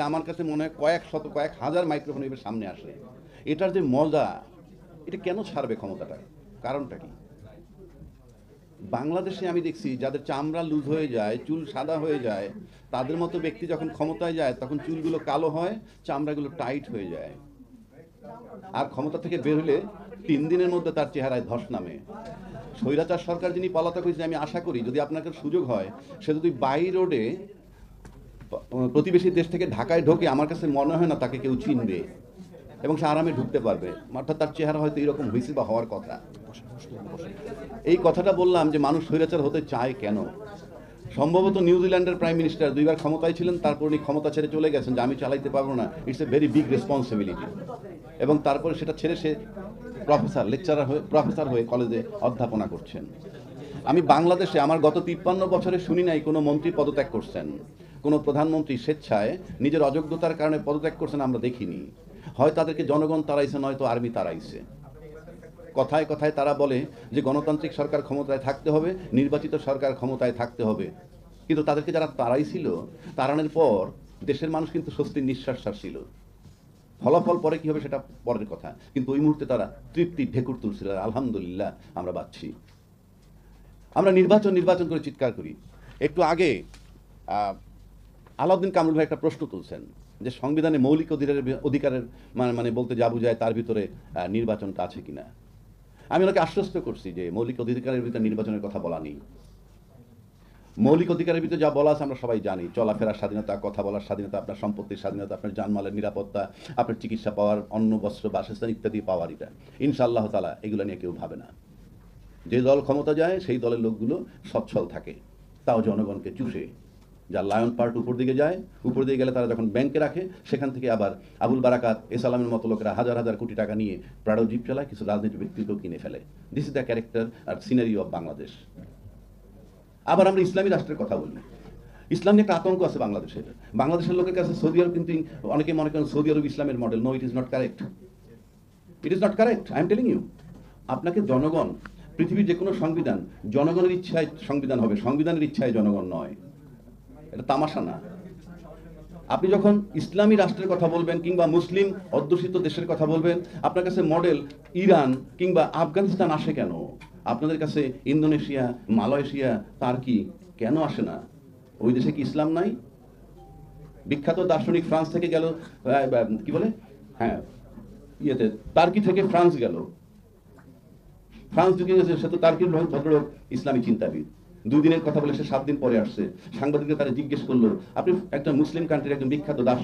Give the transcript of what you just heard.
আমার কাছে মনে হয় কয়েক শত কয়েক হাজার মাইক্রোফোন এবার সামনে আসে। এটার যে মজা, এটা কেন ছাড়বে ক্ষমতাটা? কারণটা কি? বাংলাদেশে আমি দেখছি যাদের চামড়া লুজ হয়ে যায়, চুল সাদা হয়ে যায়, তাদের মতো ব্যক্তি যখন ক্ষমতায় যায় তখন চুলগুলো কালো হয়, চামড়াগুলো টাইট হয়ে যায়। আর ক্ষমতা থেকে বের হলে ৩ দিনের মধ্যে তার চেহারায় ধস নামে। স্বৈরাচার সরকার যিনি পলাতক হয়েছে, আমি আশা করি যদি আপনার সুযোগ হয়, সে যদি বাই রোডে প্রতিবেশী দেশ থেকে ঢাকায় ঢোকে, আমার কাছে মনে হয় না তাকে কেউ চিনবে এবং সে আরামে ঢুকতে পারবে। অর্থাৎ তার চেহারা হয়তো এরকম হয়েছে বা হওয়ার কথা। এই কথাটা বললাম যে মানুষ স্বৈরাচার হতে চায় কেন। সম্ভবত নিউজিল্যান্ডের প্রাইম মিনিস্টার 2 বার ক্ষমতায় ছিলেন, তারপর উনি ক্ষমতা ছেড়ে চলে গেছেন যে আমি চালাইতে পারবো না, it's a very big responsibility. এবং তারপরে সেটা ছেড়ে সে প্রফেসর হয়ে কলেজে অধ্যাপনা করছেন। আমি বাংলাদেশে আমার গত 53 বছরে শুনি নাই কোনো মন্ত্রী পদত্যাগ করছেন, কোনো প্রধানমন্ত্রী স্বেচ্ছায় নিজের অযোগ্যতার কারণে পদত্যাগ করছেন আমরা দেখিনি। হয় তাদেরকে জনগণ তাড়াইছে, নয়তো আর্মি তাড়াইছে। কথায় কথায় তারা বলে যে গণতান্ত্রিক সরকার ক্ষমতায় থাকতে হবে, নির্বাচিত সরকার ক্ষমতায় থাকতে হবে। কিন্তু তাদেরকে যারা তাড়াইছিল, তাড়ানোর পর দেশের মানুষ কিন্তু স্বস্তির নিঃশ্বাস ছাড়ছিল। ফলাফল পরে কি হবে সেটা পরের কথা, কিন্তু ওই মুহূর্তে তারা তৃপ্তি ঢেকুর তুলছিল, আলহামদুলিল্লাহ আমরা বাঁচছি। আমরা নির্বাচন করে চিৎকার করি। একটু আগে আলাউদ্দিন কামরুল ভাই একটা প্রশ্ন তুলছেন যে সংবিধানে মৌলিক অধিকারের মানে বলতে যা বোঝায় তার ভিতরে নির্বাচনটা আছে কিনা। আমি ওনাকে আশ্বস্ত করছি যে মৌলিক অধিকারের ভিতরে নির্বাচনের কথা বলা নেই। মৌলিক অধিকারের ভিতরে যা বলা আছে আমরা সবাই জানি, চলাফেরার স্বাধীনতা, কথা বলার স্বাধীনতা, আপনার সম্পত্তির স্বাধীনতা, আপনার জানমালের নিরাপত্তা, আপনার চিকিৎসা পাওয়ার, অন্ন বস্ত্র বাসস্থান ইত্যাদি পাওয়ার, এটা ইনশাআল্লাহ তাআলা এগুলো নিয়ে কেউ ভাবে না। যে দল ক্ষমতা যায় সেই দলের লোকগুলো সচ্ছল থাকে, তাও জনগণকে চুষে। যার লায়ন পার্ট উপর দিকে যায়, উপর দিকে গেলে তারা যখন ব্যাংকে রাখে, সেখান থেকে আবার আবুল বারাকাত, এসালামের মতো লোকেরা হাজার হাজার কোটি টাকা নিয়ে প্রাড়ো জিপ চালায়, কিছু রাজনীতি ব্যক্তিকেও কিনে ফেলে। দিস ইজ দ্য ক্যারেক্টার আর সিনারি অফ বাংলাদেশ। আবার আমরা ইসলামী রাষ্ট্রের কথা বলি। ইসলাম নিয়ে একটা আতঙ্ক আছে বাংলাদেশের। বাংলাদেশের লোকের কাছে সৌদি আরব কিন্তু অনেকে মনে করেন সৌদি আরব ইসলামের model. No, it is not correct. It is not correct, I am telling you. আপনাকে জনগণ, পৃথিবীর যে কোনো সংবিধান জনগণের ইচ্ছায় সংবিধান হবে, সংবিধানের ইচ্ছায় জনগণ নয়। এটা তামাশা না। আপনি যখন ইসলামী রাষ্ট্রের কথা বলবেন কিংবা মুসলিম অধ্যুষিত দেশের কথা বলবেন, আপনার কাছে মডেল ইরান কিংবা আফগানিস্তান আসে কেন? আপনাদের কাছে ইন্দোনেশিয়া, মালয়েশিয়া, তার্কি কেন আসে না? ওই দেশে কি ইসলাম নাই? বিখ্যাত দার্শনিক ফ্রান্স থেকে গেল, কি বলে, হ্যাঁ, ইয়েতে তার্কি থেকে ফ্রান্স গেল। ফ্রান্স ঢুকে গেছে, সে তো তার্কির ভদ্রলোক, ইসলামী চিন্তাবিদ। 2 দিনের কথা বলে সে 7 দিন পরে আসছে। সাংবাদিকরা তারা জিজ্ঞেস করলো, আপনি একটা মুসলিম কান্ট্রির একজন বিখ্যাত দার্শনিক